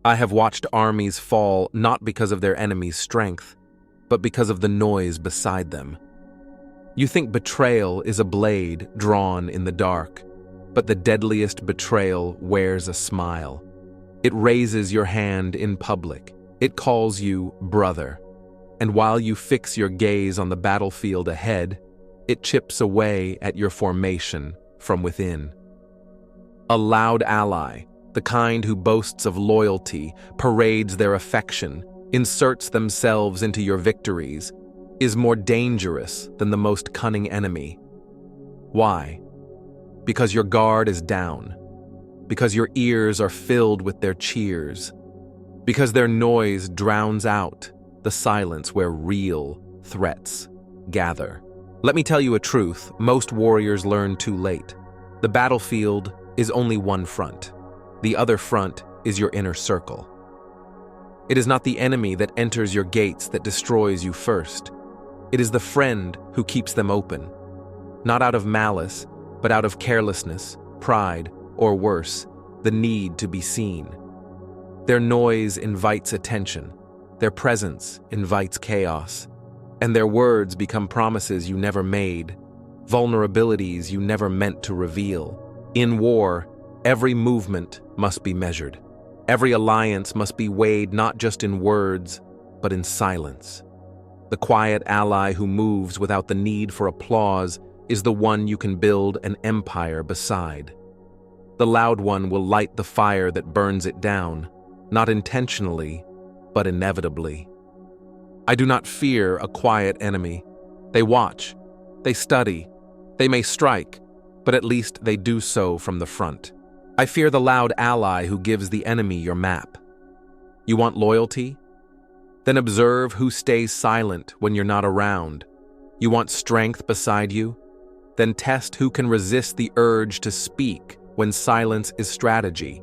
I have watched armies fall not because of their enemy's strength, but because of the noise beside them. You think betrayal is a blade drawn in the dark, but the deadliest betrayal wears a smile. It raises your hand in public. It calls you brother. And while you fix your gaze on the battlefield ahead, it chips away at your formation from within. A loud ally, the kind who boasts of loyalty, parades their affection, inserts themselves into your victories, is more dangerous than the most cunning enemy. Why? Because your guard is down. Because your ears are filled with their cheers. Because their noise drowns out the silence where real threats gather. Let me tell you a truth most warriors learn too late. The battlefield is only one front. The other front is your inner circle. It is not the enemy that enters your gates that destroys you first. It is the friend who keeps them open. Not out of malice, but out of carelessness, pride, or worse, the need to be seen. Their noise invites attention. Their presence invites chaos. And their words become promises you never made, vulnerabilities you never meant to reveal. In war, every movement must be measured. Every alliance must be weighed not just in words, but in silence. The quiet ally who moves without the need for applause is the one you can build an empire beside. The loud one will light the fire that burns it down, not intentionally, but inevitably. I do not fear a quiet enemy. They watch, they study, they may strike, but at least they do so from the front. I fear the loud ally who gives the enemy your map. You want loyalty? Then observe who stays silent when you're not around. You want strength beside you? Then test who can resist the urge to speak when silence is strategy.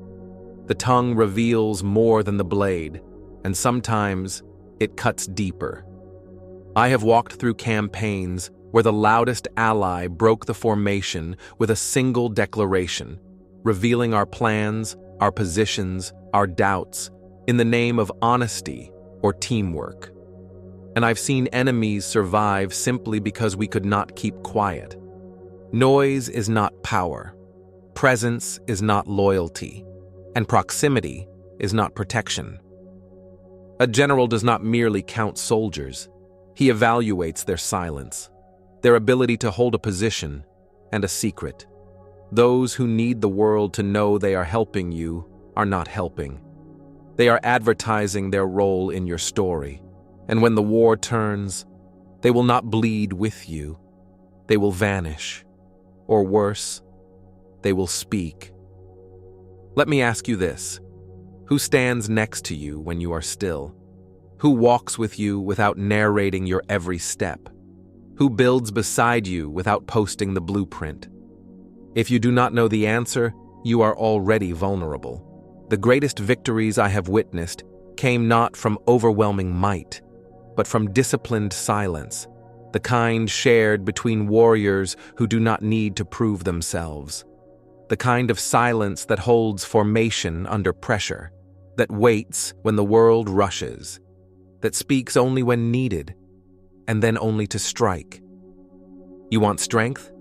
The tongue reveals more than the blade, and sometimes it cuts deeper. I have walked through campaigns where the loudest ally broke the formation with a single declaration, revealing our plans, our positions, our doubts, in the name of honesty or teamwork. And I've seen enemies survive simply because we could not keep quiet. Noise is not power. Presence is not loyalty. And proximity is not protection. A general does not merely count soldiers. He evaluates their silence, their ability to hold a position and a secret. Those who need the world to know they are helping you are not helping. They are advertising their role in your story. And when the war turns, they will not bleed with you. They will vanish. Or worse, they will speak. Let me ask you this. Who stands next to you when you are still? Who walks with you without narrating your every step? Who builds beside you without posting the blueprint? If you do not know the answer, you are already vulnerable. The greatest victories I have witnessed came not from overwhelming might, but from disciplined silence, the kind shared between warriors who do not need to prove themselves. The kind of silence that holds formation under pressure, that waits when the world rushes, that speaks only when needed, and then only to strike. You want strength?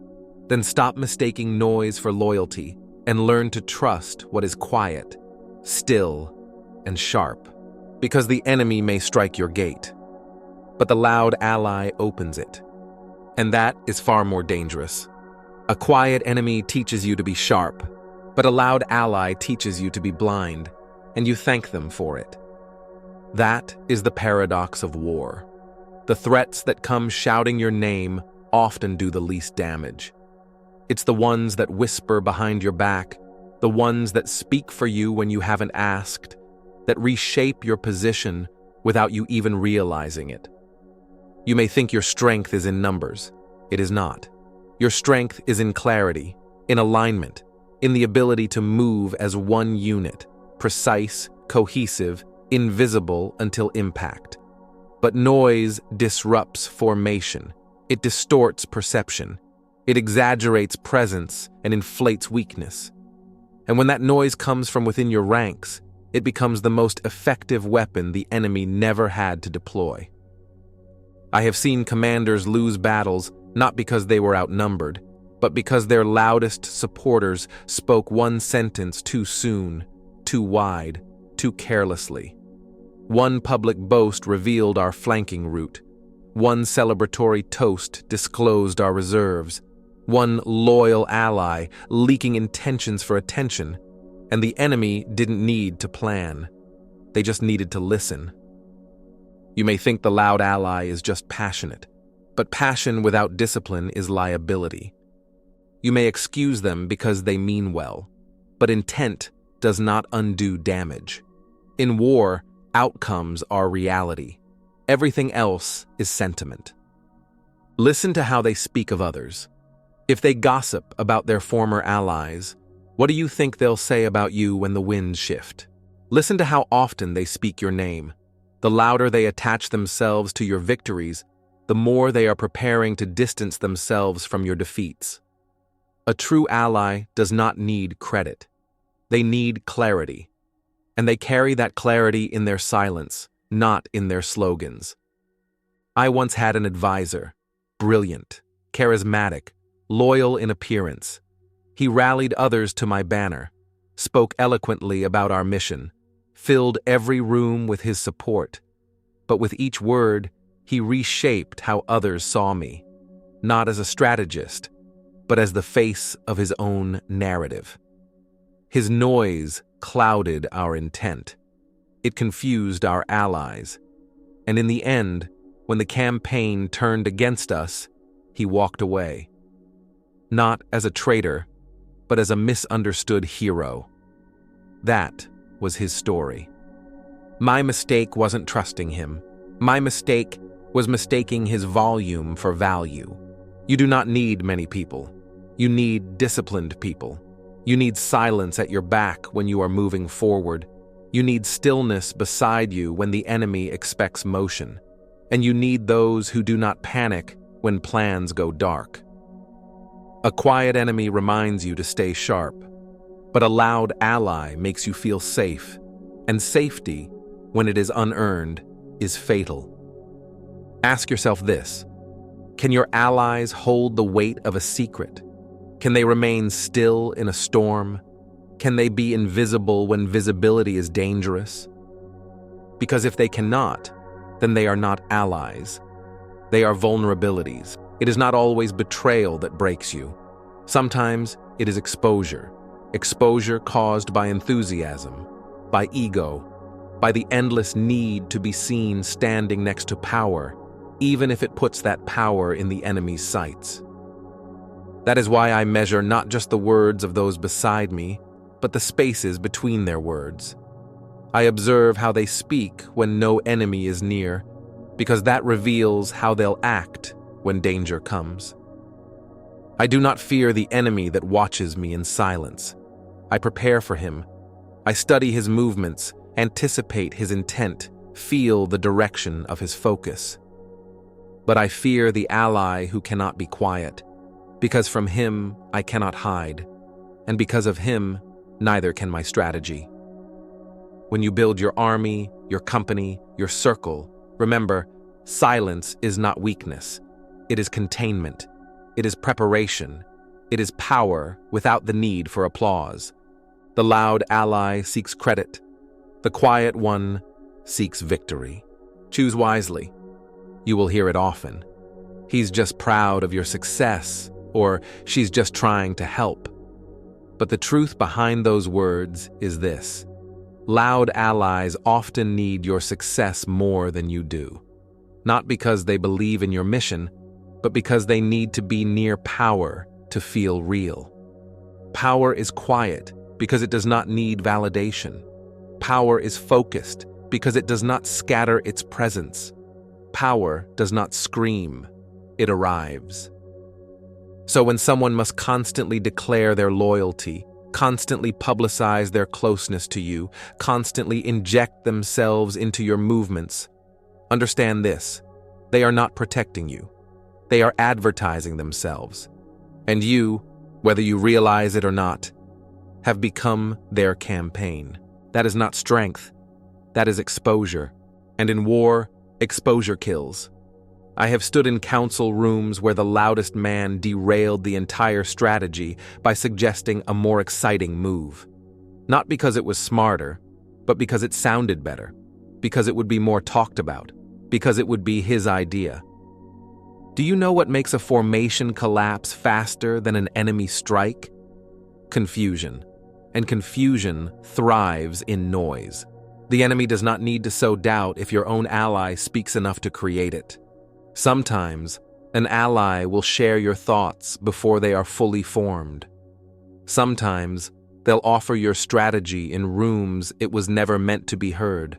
Then stop mistaking noise for loyalty and learn to trust what is quiet, still, and sharp. Because the enemy may strike your gate, but the loud ally opens it. And that is far more dangerous. A quiet enemy teaches you to be sharp, but a loud ally teaches you to be blind, and you thank them for it. That is the paradox of war. The threats that come shouting your name often do the least damage. It's the ones that whisper behind your back, the ones that speak for you when you haven't asked, that reshape your position without you even realizing it. You may think your strength is in numbers. It is not. Your strength is in clarity, in alignment, in the ability to move as one unit, precise, cohesive, invisible until impact. But noise disrupts formation. It distorts perception. It exaggerates presence and inflates weakness. And when that noise comes from within your ranks, it becomes the most effective weapon the enemy never had to deploy. I have seen commanders lose battles not because they were outnumbered, but because their loudest supporters spoke one sentence too soon, too wide, too carelessly. One public boast revealed our flanking route. One celebratory toast disclosed our reserves. One loyal ally leaking intentions for attention, and the enemy didn't need to plan. They just needed to listen. You may think the loud ally is just passionate, but passion without discipline is liability. You may excuse them because they mean well, but intent does not undo damage. In war, outcomes are reality. Everything else is sentiment. Listen to how they speak of others. If they gossip about their former allies, what do you think they'll say about you when the winds shift? Listen to how often they speak your name. The louder they attach themselves to your victories, the more they are preparing to distance themselves from your defeats. A true ally does not need credit. They need clarity. And they carry that clarity in their silence, not in their slogans. I once had an advisor, brilliant, charismatic, loyal in appearance. He rallied others to my banner, spoke eloquently about our mission, filled every room with his support. But with each word, he reshaped how others saw me, not as a strategist, but as the face of his own narrative. His noise clouded our intent. It confused our allies. And in the end, when the campaign turned against us, he walked away. Not as a traitor, but as a misunderstood hero. That was his story. My mistake wasn't trusting him. My mistake was mistaking his volume for value. You do not need many people. You need disciplined people. You need silence at your back when you are moving forward. You need stillness beside you when the enemy expects motion. And you need those who do not panic when plans go dark. A quiet enemy reminds you to stay sharp, but a loud ally makes you feel safe, and safety, when it is unearned, is fatal. Ask yourself this: can your allies hold the weight of a secret? Can they remain still in a storm? Can they be invisible when visibility is dangerous? Because if they cannot, then they are not allies. They are vulnerabilities. It is not always betrayal that breaks you. Sometimes it is exposure. Exposure caused by enthusiasm, by ego, by the endless need to be seen standing next to power, even if it puts that power in the enemy's sights. That is why I measure not just the words of those beside me, but the spaces between their words. I observe how they speak when no enemy is near, because that reveals how they'll act when danger comes. I do not fear the enemy that watches me in silence. I prepare for him. I study his movements, anticipate his intent, feel the direction of his focus. But I fear the ally who cannot be quiet, because from him I cannot hide, and because of him, neither can my strategy. When you build your army, your company, your circle, remember, silence is not weakness. It is containment. It is preparation. It is power without the need for applause. The loud ally seeks credit. The quiet one seeks victory. Choose wisely. You will hear it often. He's just proud of your success, or she's just trying to help. But the truth behind those words is this: loud allies often need your success more than you do. Not because they believe in your mission, but because they need to be near power to feel real. Power is quiet because it does not need validation. Power is focused because it does not scatter its presence. Power does not scream, it arrives. So when someone must constantly declare their loyalty, constantly publicize their closeness to you, constantly inject themselves into your movements, understand this: they are not protecting you. They are advertising themselves. And you, whether you realize it or not, have become their campaign. That is not strength. That is exposure. And in war, exposure kills. I have stood in council rooms where the loudest man derailed the entire strategy by suggesting a more exciting move. Not because it was smarter, but because it sounded better, because it would be more talked about, because it would be his idea. Do you know what makes a formation collapse faster than an enemy strike? Confusion. And confusion thrives in noise. The enemy does not need to sow doubt if your own ally speaks enough to create it. Sometimes, an ally will share your thoughts before they are fully formed. Sometimes, they'll offer your strategy in rooms it was never meant to be heard.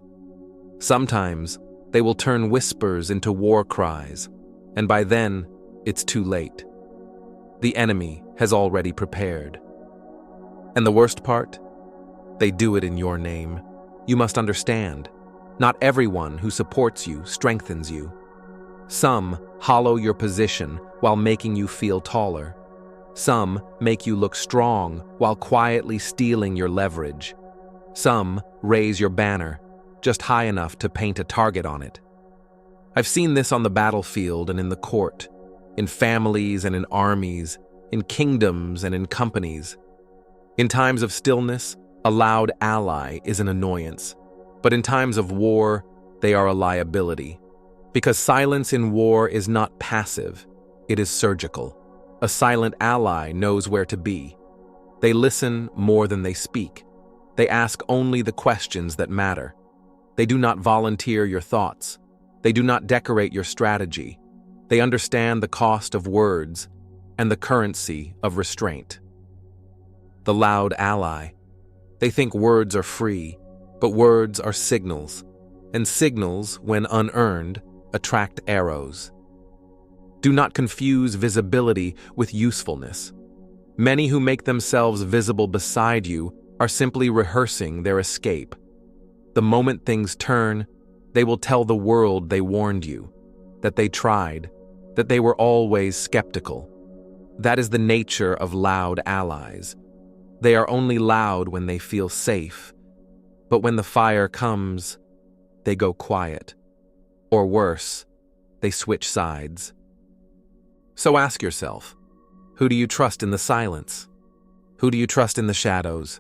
Sometimes, they will turn whispers into war cries, and by then, it's too late. The enemy has already prepared. And the worst part? They do it in your name. You must understand, not everyone who supports you strengthens you. Some hollow your position while making you feel taller. Some make you look strong while quietly stealing your leverage. Some raise your banner, just high enough to paint a target on it. I've seen this on the battlefield and in the court, in families and in armies, in kingdoms and in companies. In times of stillness, a loud ally is an annoyance, but in times of war, they are a liability. Because silence in war is not passive, it is surgical. A silent ally knows where to be. They listen more than they speak. They ask only the questions that matter. They do not volunteer your thoughts. They do not decorate your strategy. They understand the cost of words and the currency of restraint. The loud ally. They think words are free, but words are signals, and signals, when unearned, attract arrows. Do not confuse visibility with usefulness. Many who make themselves visible beside you are simply rehearsing their escape. The moment things turn, they will tell the world they warned you, that they tried, that they were always skeptical. That is the nature of loud allies. They are only loud when they feel safe, but when the fire comes, they go quiet. Or worse, they switch sides. So ask yourself, who do you trust in the silence? Who do you trust in the shadows?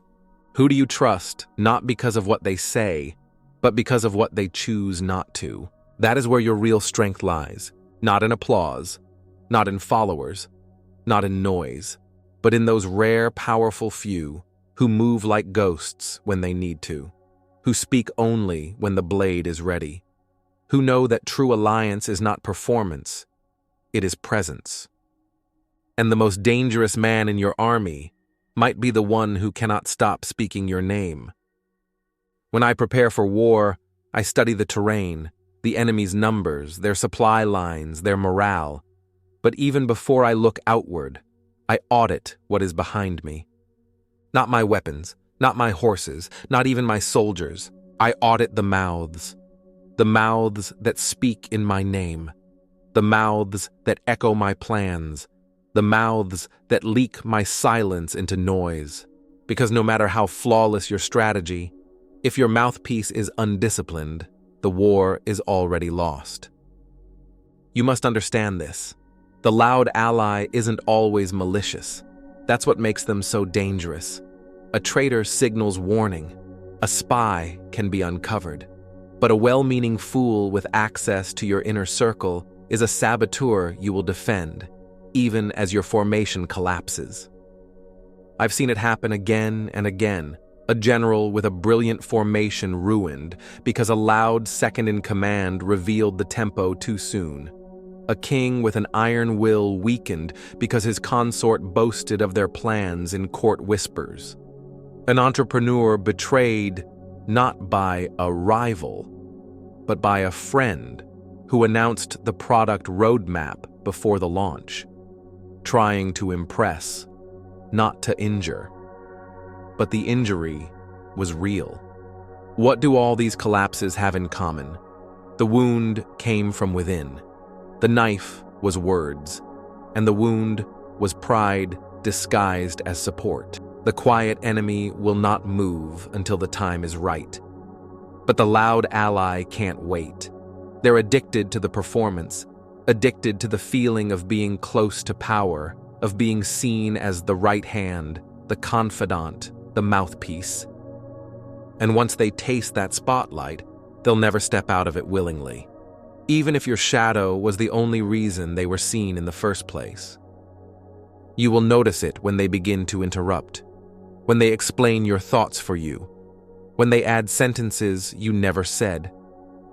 Who do you trust not because of what they say, but because of what they choose not to? That is where your real strength lies, not in applause, not in followers, not in noise, but in those rare, powerful few who move like ghosts when they need to, who speak only when the blade is ready, who know that true alliance is not performance, it is presence. And the most dangerous man in your army might be the one who cannot stop speaking your name. When I prepare for war, I study the terrain, the enemy's numbers, their supply lines, their morale. But even before I look outward, I audit what is behind me. Not my weapons, not my horses, not even my soldiers. I audit the mouths that speak in my name, the mouths that echo my plans, the mouths that leak my silence into noise. Because no matter how flawless your strategy, if your mouthpiece is undisciplined, the war is already lost. You must understand this. The loud ally isn't always malicious. That's what makes them so dangerous. A traitor signals warning. A spy can be uncovered. But a well-meaning fool with access to your inner circle is a saboteur you will defend, even as your formation collapses. I've seen it happen again and again. A general with a brilliant formation ruined because a loud second-in-command revealed the tempo too soon. A king with an iron will weakened because his consort boasted of their plans in court whispers. An entrepreneur betrayed not by a rival, but by a friend who announced the product roadmap before the launch, trying to impress, not to injure. But the injury was real. What do all these collapses have in common? The wound came from within. The knife was words, and the wound was pride disguised as support. The quiet enemy will not move until the time is right. But the loud ally can't wait. They're addicted to the performance, addicted to the feeling of being close to power, of being seen as the right hand, the confidant, the mouthpiece. And once they taste that spotlight, they'll never step out of it willingly, even if your shadow was the only reason they were seen in the first place. You will notice it when they begin to interrupt, when they explain your thoughts for you, when they add sentences you never said,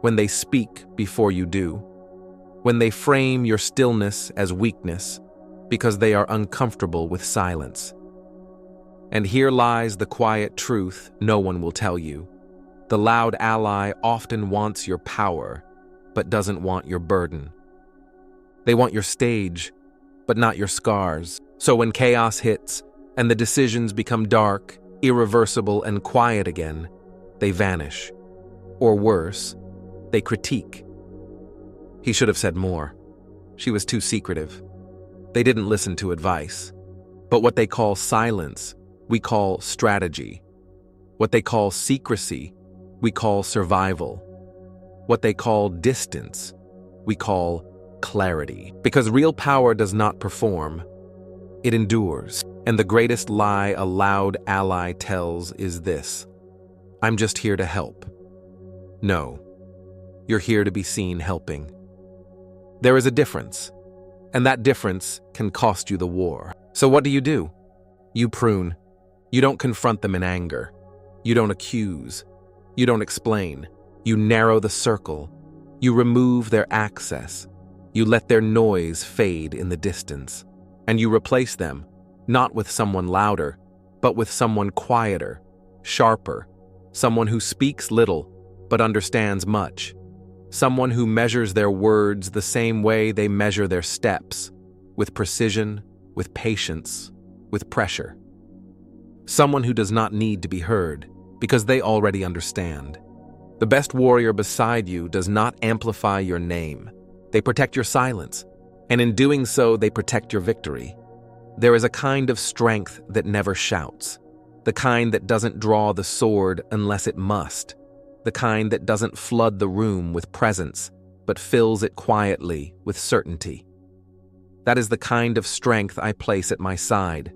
when they speak before you do, when they frame your stillness as weakness because they are uncomfortable with silence. And here lies the quiet truth no one will tell you. The loud ally often wants your power, but doesn't want your burden. They want your stage, but not your scars. So when chaos hits, and the decisions become dark, irreversible, and quiet again, they vanish. Or worse, they critique. He should have said more. She was too secretive. They didn't listen to advice. But what they call silence, we call strategy. What they call secrecy, we call survival. What they call distance, we call clarity. Because real power does not perform, it endures. And the greatest lie a loud ally tells is this: I'm just here to help. No, you're here to be seen helping. There is a difference, and that difference can cost you the war. So what do? You prune. You don't confront them in anger. You don't accuse. You don't explain. You narrow the circle. You remove their access. You let their noise fade in the distance. And you replace them, not with someone louder, but with someone quieter, sharper, someone who speaks little but understands much, someone who measures their words the same way they measure their steps, with precision, with patience, with pressure. Someone who does not need to be heard, because they already understand. The best warrior beside you does not amplify your name. They protect your silence, and in doing so, they protect your victory. There is a kind of strength that never shouts, the kind that doesn't draw the sword unless it must, the kind that doesn't flood the room with presence, but fills it quietly with certainty. That is the kind of strength I place at my side.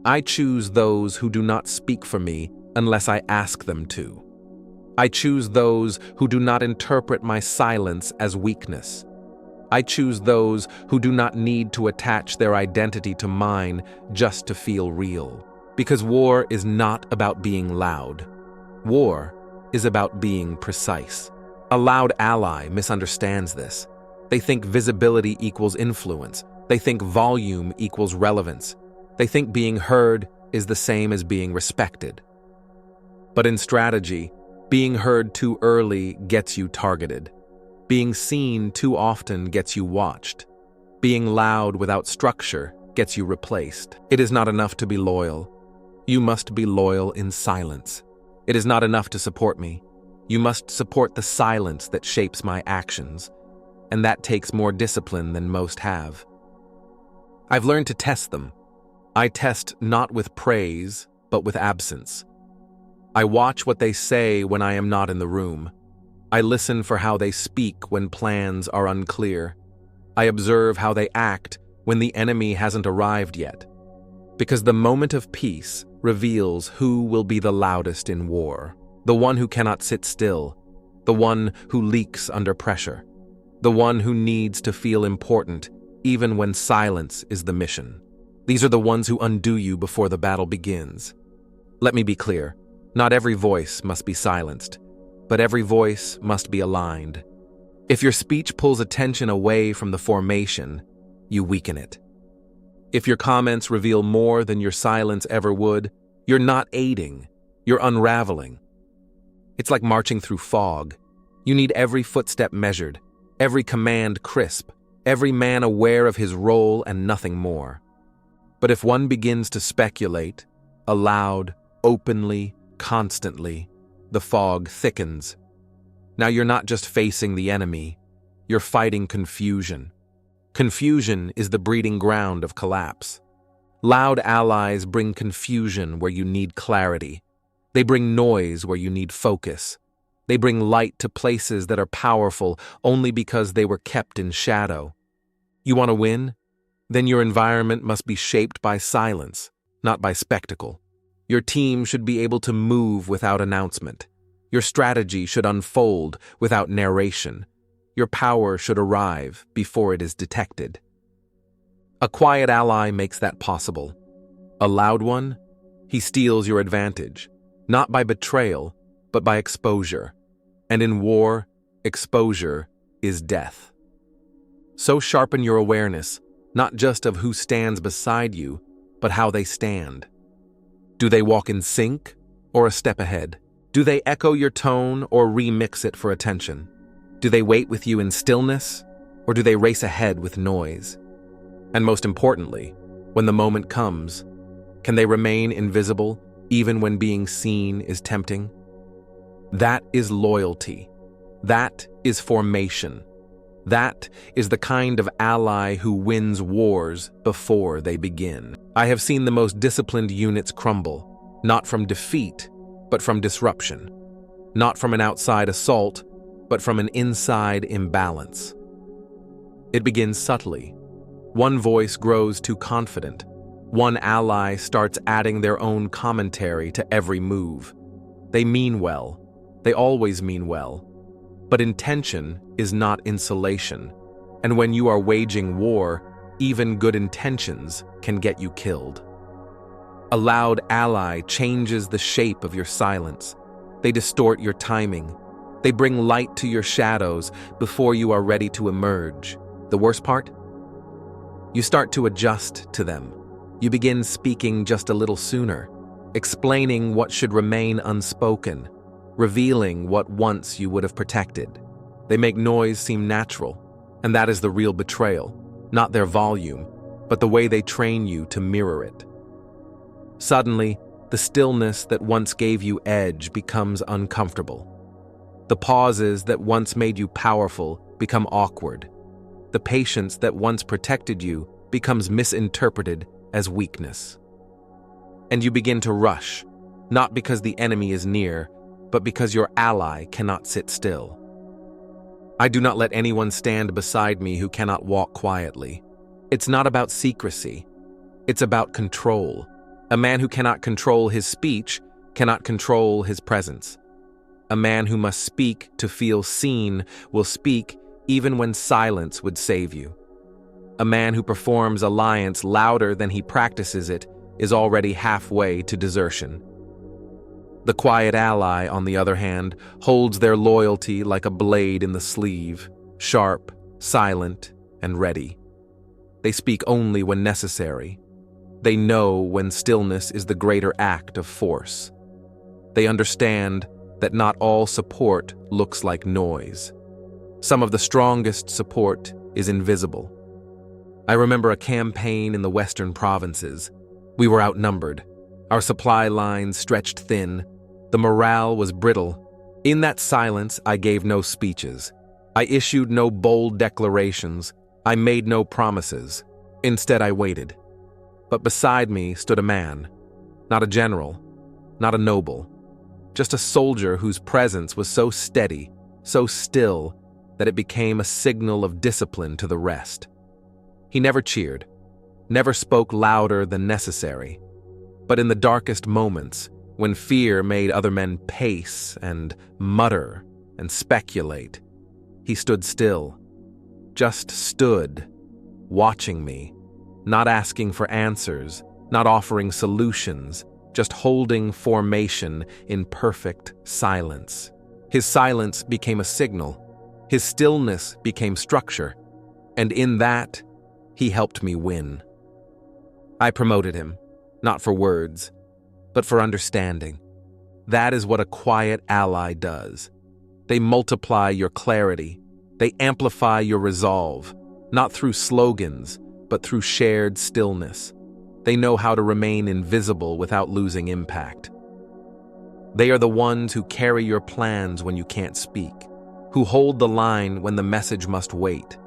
I choose those who do not speak for me unless I ask them to. I choose those who do not interpret my silence as weakness. I choose those who do not need to attach their identity to mine just to feel real. Because war is not about being loud. War is about being precise. A loud ally misunderstands this. They think visibility equals influence. They think volume equals relevance. They think being heard is the same as being respected. But in strategy, being heard too early gets you targeted. Being seen too often gets you watched. Being loud without structure gets you replaced. It is not enough to be loyal. You must be loyal in silence. It is not enough to support me. You must support the silence that shapes my actions, and that takes more discipline than most have. I've learned to test them. I test not with praise, but with absence. I watch what they say when I am not in the room. I listen for how they speak when plans are unclear. I observe how they act when the enemy hasn't arrived yet. Because the moment of peace reveals who will be the loudest in war. The one who cannot sit still. The one who leaks under pressure. The one who needs to feel important even when silence is the mission. These are the ones who undo you before the battle begins. Let me be clear. Not every voice must be silenced, but every voice must be aligned. If your speech pulls attention away from the formation, you weaken it. If your comments reveal more than your silence ever would, you're not aiding, you're unraveling. It's like marching through fog. You need every footstep measured, every command crisp, every man aware of his role and nothing more. But if one begins to speculate, aloud, openly, constantly, the fog thickens. Now you're not just facing the enemy, you're fighting confusion. Confusion is the breeding ground of collapse. Loud allies bring confusion where you need clarity. They bring noise where you need focus. They bring light to places that are powerful only because they were kept in shadow. You want to win? Then your environment must be shaped by silence, not by spectacle. Your team should be able to move without announcement. Your strategy should unfold without narration. Your power should arrive before it is detected. A quiet ally makes that possible. A loud one? He steals your advantage, not by betrayal, but by exposure. And in war, exposure is death. So sharpen your awareness, not just of who stands beside you, but how they stand. Do they walk in sync or a step ahead? Do they echo your tone or remix it for attention? Do they wait with you in stillness or do they race ahead with noise? And most importantly, when the moment comes, can they remain invisible even when being seen is tempting? That is loyalty. That is formation. That is the kind of ally who wins wars before they begin. I have seen the most disciplined units crumble, not from defeat, but from disruption. Not from an outside assault, but from an inside imbalance. It begins subtly. One voice grows too confident. One ally starts adding their own commentary to every move. They mean well. They always mean well. But intention is not insulation. And when you are waging war, even good intentions can get you killed. A loud ally changes the shape of your silence. They distort your timing. They bring light to your shadows before you are ready to emerge. The worst part? You start to adjust to them. You begin speaking just a little sooner, explaining what should remain unspoken, revealing what once you would have protected. They make noise seem natural, and that is the real betrayal, not their volume, but the way they train you to mirror it. Suddenly, the stillness that once gave you edge becomes uncomfortable. The pauses that once made you powerful become awkward. The patience that once protected you becomes misinterpreted as weakness. And you begin to rush, not because the enemy is near, but because your ally cannot sit still. I do not let anyone stand beside me who cannot walk quietly. It's not about secrecy. It's about control. A man who cannot control his speech cannot control his presence. A man who must speak to feel seen will speak even when silence would save you. A man who performs alliance louder than he practices it is already halfway to desertion. The quiet ally, on the other hand, holds their loyalty like a blade in the sleeve, sharp, silent, and ready. They speak only when necessary. They know when stillness is the greater act of force. They understand that not all support looks like noise. Some of the strongest support is invisible. I remember a campaign in the western provinces. We were outnumbered. Our supply lines stretched thin. The morale was brittle. In that silence, I gave no speeches. I issued no bold declarations. I made no promises. Instead, I waited. But beside me stood a man. Not a general, not a noble. Just a soldier whose presence was so steady, so still, that it became a signal of discipline to the rest. He never cheered, never spoke louder than necessary. But in the darkest moments, when fear made other men pace and mutter and speculate, he stood still, just stood, watching me, not asking for answers, not offering solutions, just holding formation in perfect silence. His silence became a signal. His stillness became structure. And in that, he helped me win. I promoted him, not for words, but for understanding. That is what a quiet ally does. They multiply your clarity. They amplify your resolve, not through slogans, but through shared stillness. They know how to remain invisible without losing impact. They are the ones who carry your plans when you can't speak, who hold the line when the message must wait,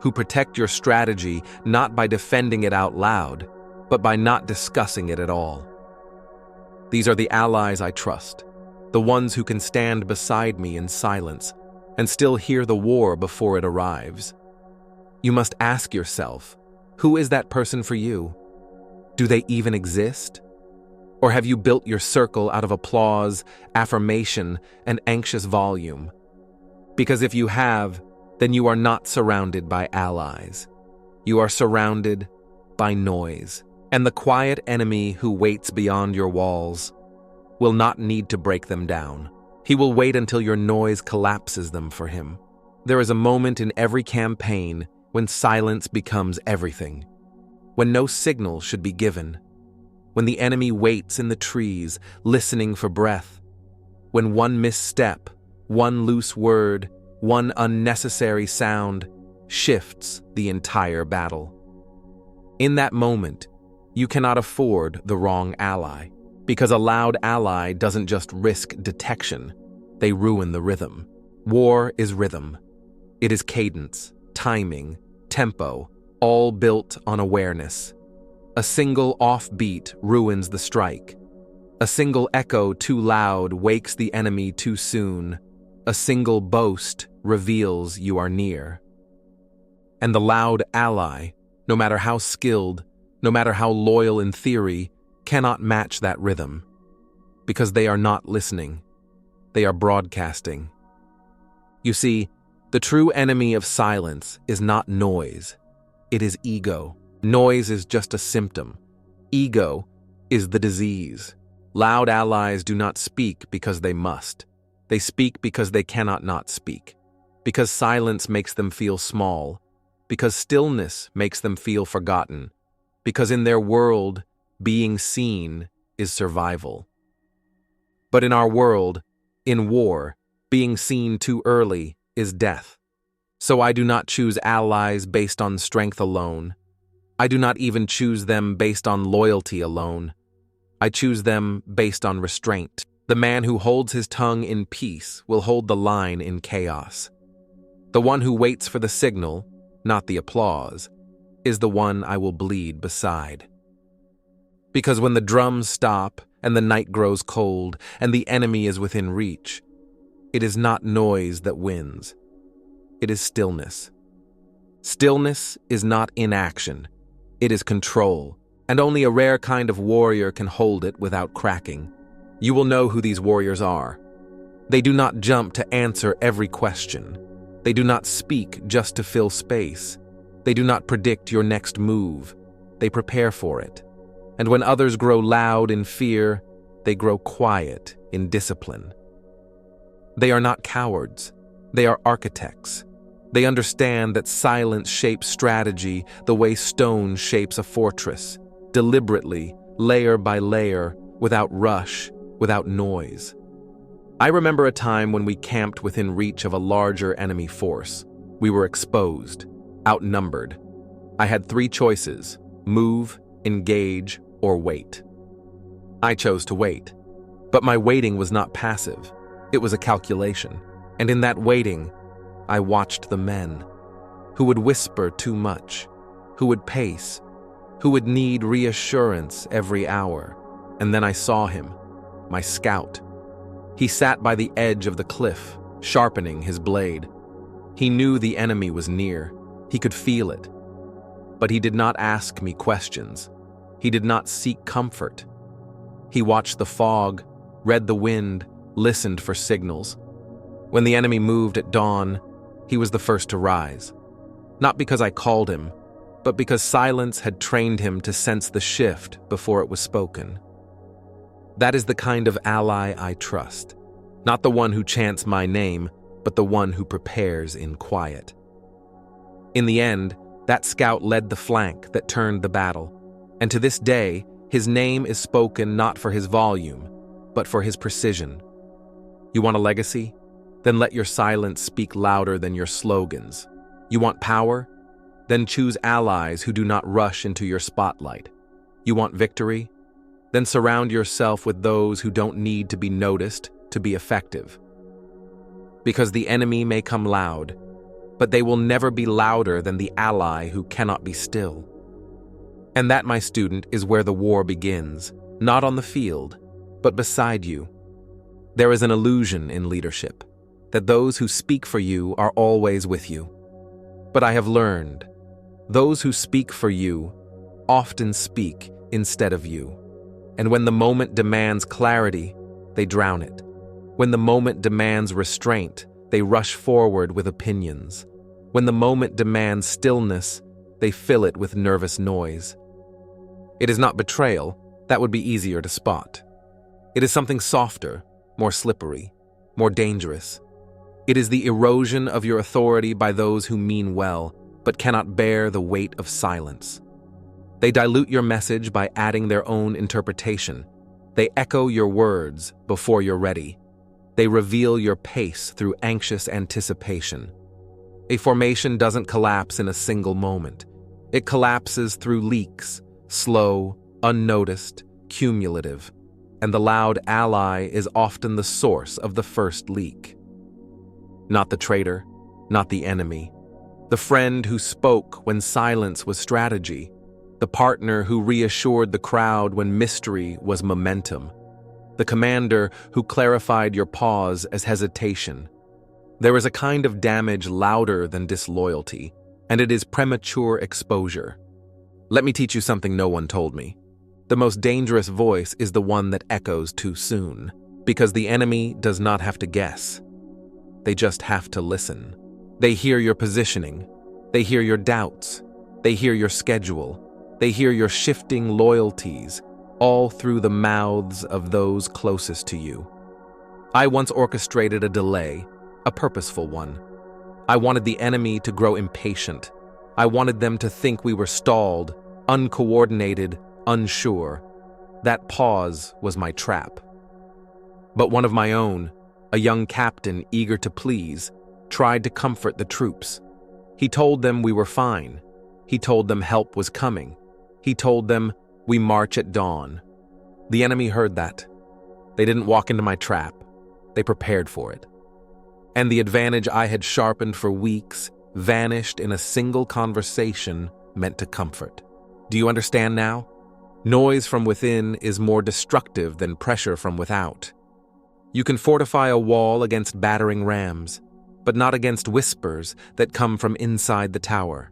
who protect your strategy not by defending it out loud, but by not discussing it at all. These are the allies I trust, the ones who can stand beside me in silence and still hear the war before it arrives. You must ask yourself, who is that person for you? Do they even exist? Or have you built your circle out of applause, affirmation, and anxious volume? Because if you have, then you are not surrounded by allies. You are surrounded by noise. And the quiet enemy who waits beyond your walls will not need to break them down. He will wait until your noise collapses them for him. There is a moment in every campaign when silence becomes everything, when no signal should be given, when the enemy waits in the trees, listening for breath, when one misstep, one loose word, one unnecessary sound shifts the entire battle. In that moment, you cannot afford the wrong ally, because a loud ally doesn't just risk detection, they ruin the rhythm. War is rhythm. It is cadence, timing, tempo, all built on awareness. A single offbeat ruins the strike. A single echo too loud wakes the enemy too soon. A single boast reveals you are near. And the loud ally, no matter how skilled, no matter how loyal in theory, cannot match that rhythm, because they are not listening. They are broadcasting. You see, the true enemy of silence is not noise. It is ego. Noise is just a symptom. Ego is the disease. Loud allies do not speak because they must. They speak because they cannot not speak. Because silence makes them feel small. Because stillness makes them feel forgotten. Because in their world, being seen is survival. But in our world, in war, being seen too early is death. So I do not choose allies based on strength alone. I do not even choose them based on loyalty alone. I choose them based on restraint. The man who holds his tongue in peace will hold the line in chaos. The one who waits for the signal, not the applause, is the one I will bleed beside. Because when the drums stop and the night grows cold and the enemy is within reach, it is not noise that wins. It is stillness. Stillness is not inaction. It is control, and only a rare kind of warrior can hold it without cracking. You will know who these warriors are. They do not jump to answer every question. They do not speak just to fill space. They do not predict your next move. They prepare for it. And when others grow loud in fear, they grow quiet in discipline. They are not cowards. They are architects. They understand that silence shapes strategy the way stone shapes a fortress, deliberately, layer by layer, without rush, without noise. I remember a time when we camped within reach of a larger enemy force. We were exposed, outnumbered. I had 3 choices: move, engage, or wait. I chose to wait. But my waiting was not passive. It was a calculation. And in that waiting, I watched the men who would whisper too much, who would pace, who would need reassurance every hour. And then I saw him, my scout. He sat by the edge of the cliff, sharpening his blade. He knew the enemy was near. He could feel it. But he did not ask me questions. He did not seek comfort. He watched the fog, read the wind, listened for signals. When the enemy moved at dawn, he was the first to rise. Not because I called him, but because silence had trained him to sense the shift before it was spoken. That is the kind of ally I trust. Not the one who chants my name, but the one who prepares in quiet. In the end, that scout led the flank that turned the battle, and to this day, his name is spoken not for his volume, but for his precision. You want a legacy? Then let your silence speak louder than your slogans. You want power? Then choose allies who do not rush into your spotlight. You want victory? Then surround yourself with those who don't need to be noticed to be effective. Because the enemy may come loud, but they will never be louder than the ally who cannot be still. And that, my student, is where the war begins, not on the field, but beside you. There is an illusion in leadership, that those who speak for you are always with you. But I have learned, those who speak for you often speak instead of you. And when the moment demands clarity, they drown it. When the moment demands restraint, they rush forward with opinions. When the moment demands stillness, they fill it with nervous noise. It is not betrayal, that would be easier to spot. It is something softer, more slippery, more dangerous. It is the erosion of your authority by those who mean well, but cannot bear the weight of silence. They dilute your message by adding their own interpretation. They echo your words before you're ready. They reveal your pace through anxious anticipation. A formation doesn't collapse in a single moment. It collapses through leaks, slow, unnoticed, cumulative, and the loud ally is often the source of the first leak. Not the traitor, not the enemy. The friend who spoke when silence was strategy. The partner who reassured the crowd when mystery was momentum. The commander who clarified your pause as hesitation. There is a kind of damage louder than disloyalty, and it is premature exposure. Let me teach you something no one told me. The most dangerous voice is the one that echoes too soon, because the enemy does not have to guess. They just have to listen. They hear your positioning. They hear your doubts. They hear your schedule. They hear your shifting loyalties, all through the mouths of those closest to you. I once orchestrated a delay, a purposeful one. I wanted the enemy to grow impatient. I wanted them to think we were stalled, uncoordinated, unsure. That pause was my trap. But one of my own, a young captain eager to please, tried to comfort the troops. He told them we were fine. He told them help was coming. He told them we march at dawn. The enemy heard that. They didn't walk into my trap. They prepared for it. And the advantage I had sharpened for weeks vanished in a single conversation meant to comfort. Do you understand now? Noise from within is more destructive than pressure from without. You can fortify a wall against battering rams, but not against whispers that come from inside the tower.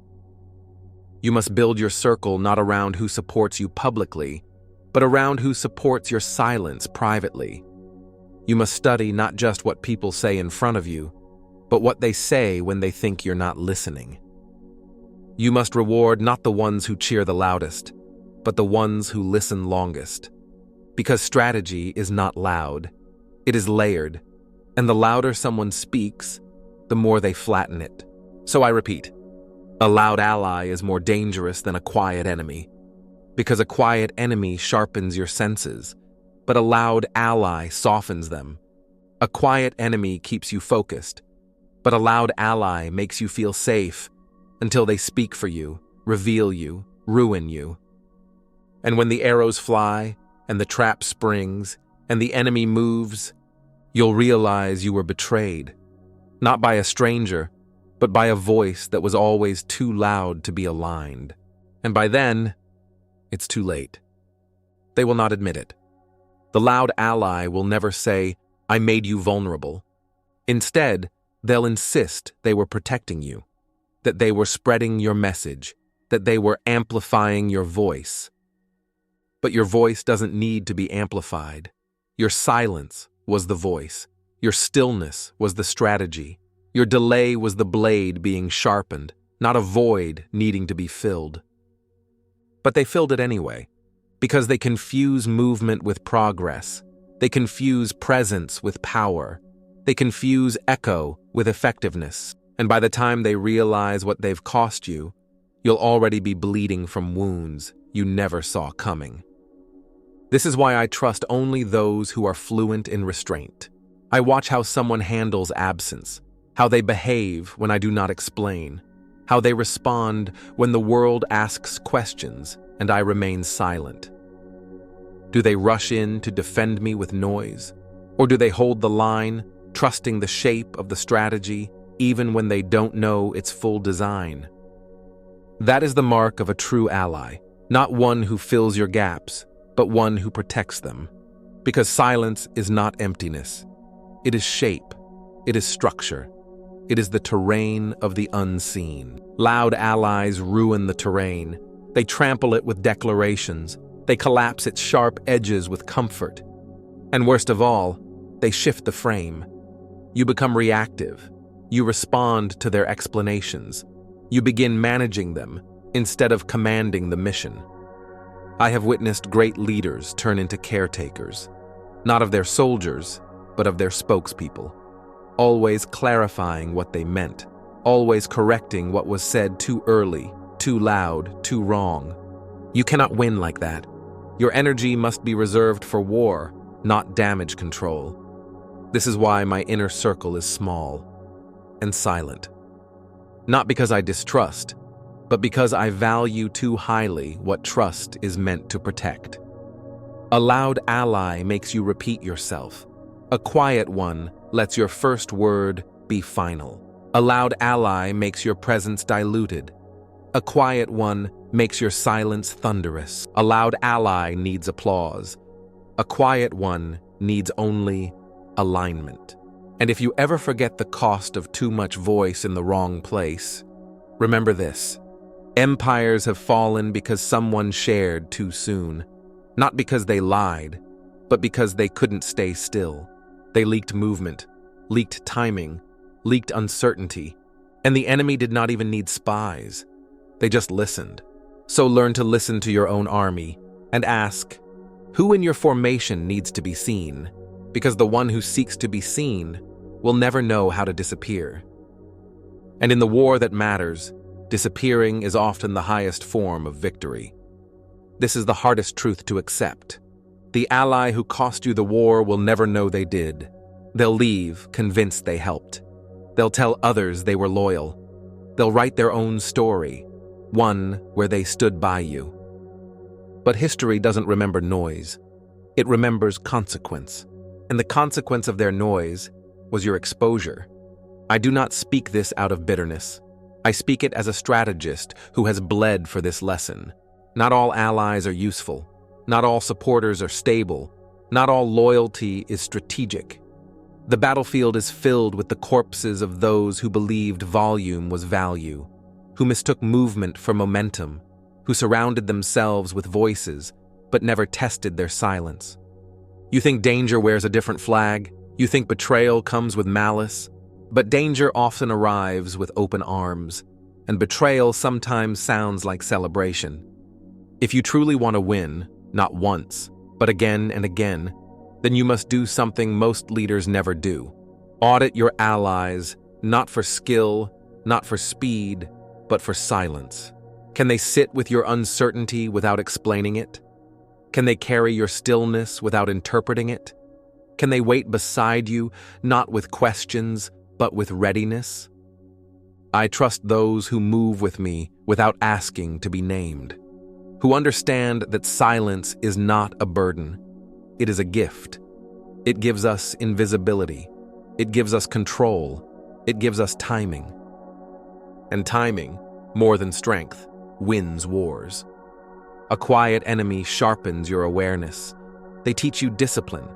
You must build your circle not around who supports you publicly, but around who supports your silence privately. You must study not just what people say in front of you, but what they say when they think you're not listening. You must reward not the ones who cheer the loudest, but the ones who listen longest. Because strategy is not loud, it is layered, and the louder someone speaks, the more they flatten it. So I repeat, a loud ally is more dangerous than a quiet enemy, because a quiet enemy sharpens your senses, but a loud ally softens them. A quiet enemy keeps you focused, but a loud ally makes you feel safe until they speak for you, reveal you, ruin you. And when the arrows fly, and the trap springs, and the enemy moves, you'll realize you were betrayed, not by a stranger, but by a voice that was always too loud to be aligned. And by then, it's too late. They will not admit it. The loud ally will never say, "I made you vulnerable." Instead, they'll insist they were protecting you, that they were spreading your message, that they were amplifying your voice. But your voice doesn't need to be amplified. Your silence was the voice. Your stillness was the strategy. Your delay was the blade being sharpened, not a void needing to be filled. But they filled it anyway, because they confuse movement with progress. They confuse presence with power. They confuse echo with effectiveness. And by the time they realize what they've cost you, you'll already be bleeding from wounds you never saw coming. This is why I trust only those who are fluent in restraint. I watch how someone handles absence, how they behave when I do not explain, how they respond when the world asks questions and I remain silent. Do they rush in to defend me with noise? Or do they hold the line, trusting the shape of the strategy, even when they don't know its full design? That is the mark of a true ally, Not one who fills your gaps, but one who protects them. Because silence is not emptiness. It is shape. It is structure. It is the terrain of the unseen. Loud allies ruin the terrain. They trample it with declarations. They collapse its sharp edges with comfort. And worst of all, they shift the frame. You become reactive. You respond to their explanations. You begin managing them instead of commanding the mission. I have witnessed great leaders turn into caretakers, not of their soldiers, but of their spokespeople, always clarifying what they meant, always correcting what was said too early, too loud, too wrong. You cannot win like that. Your energy must be reserved for war, not damage control. This is why my inner circle is small and silent. Not because I distrust, but because I value too highly what trust is meant to protect. A loud ally makes you repeat yourself. A quiet one lets your first word be final. A loud ally makes your presence diluted. A quiet one makes your silence thunderous. A loud ally needs applause. A quiet one needs only alignment. And if you ever forget the cost of too much voice in the wrong place, remember this. Empires have fallen because someone shared too soon. Not because they lied, but because they couldn't stay still. They leaked movement, leaked timing, leaked uncertainty. And the enemy did not even need spies. They just listened. So learn to listen to your own army and ask, who in your formation needs to be seen? Because the one who seeks to be seen will never know how to disappear. And in the war that matters, disappearing is often the highest form of victory. This is the hardest truth to accept. The ally who cost you the war will never know they did. They'll leave, convinced they helped. They'll tell others they were loyal. They'll write their own story, one where they stood by you. But history doesn't remember noise. It remembers consequence. And the consequence of their noise was your exposure. I do not speak this out of bitterness. I speak it as a strategist who has bled for this lesson. Not all allies are useful. Not all supporters are stable. Not all loyalty is strategic. The battlefield is filled with the corpses of those who believed volume was value, who mistook movement for momentum, who surrounded themselves with voices but never tested their silence. You think danger wears a different flag? You think betrayal comes with malice? But danger often arrives with open arms, and betrayal sometimes sounds like celebration. If you truly want to win, not once, but again and again, then you must do something most leaders never do. Audit your allies, not for skill, not for speed, but for silence. Can they sit with your uncertainty without explaining it? Can they carry your stillness without interpreting it? Can they wait beside you, not with questions, but with readiness? I trust those who move with me without asking to be named, who understand that silence is not a burden. It is a gift. It gives us invisibility. It gives us control. It gives us timing. And timing, more than strength, wins wars. A quiet enemy sharpens your awareness. They teach you discipline.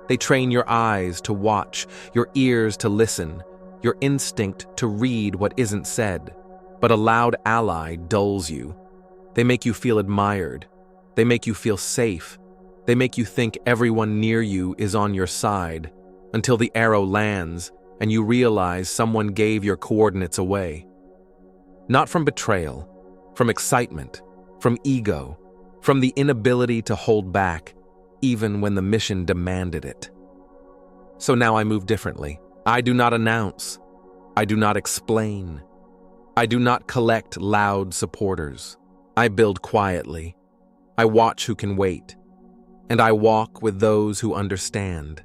They train your eyes to watch, your ears to listen, your instinct to read what isn't said. But a loud ally dulls you. They make you feel admired. They make you feel safe. They make you think everyone near you is on your side, until the arrow lands and you realize someone gave your coordinates away. Not from betrayal, from excitement, from ego, from the inability to hold back, even when the mission demanded it. So now I move differently. I do not announce. I do not explain. I do not collect loud supporters. I build quietly. I watch who can wait. And I walk with those who understand.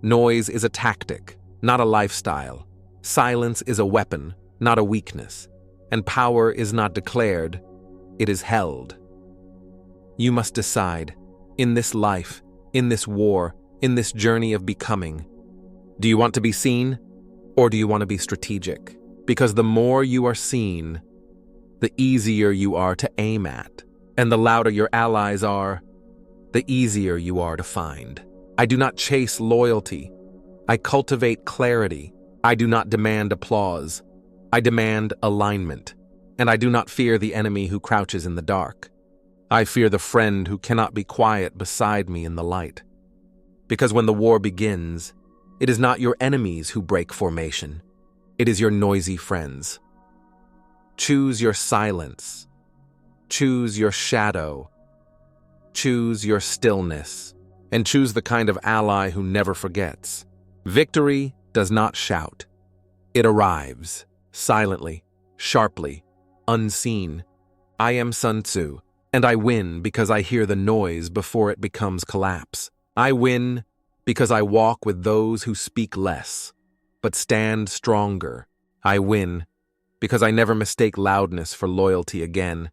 Noise is a tactic, not a lifestyle. Silence is a weapon, not a weakness. And power is not declared, it is held. You must decide, in this life, in this war, in this journey of becoming, do you want to be seen, or do you want to be strategic? Because the more you are seen, the easier you are to aim at, And the louder your allies are, the easier you are to find. I do not chase loyalty. I cultivate clarity. I do not demand applause. I demand alignment. And I do not fear the enemy who crouches in the dark. I fear the friend who cannot be quiet beside me in the light. Because when the war begins, it is not your enemies who break formation. It is your noisy friends. Choose your silence. Choose your shadow. Choose your stillness. And choose the kind of ally who never forgets. Victory does not shout. It arrives, silently, sharply, unseen. I am Sun Tzu, and I win because I hear the noise before it becomes collapse. I win because I walk with those who speak less, but stand stronger. I win because I never mistake loudness for loyalty again.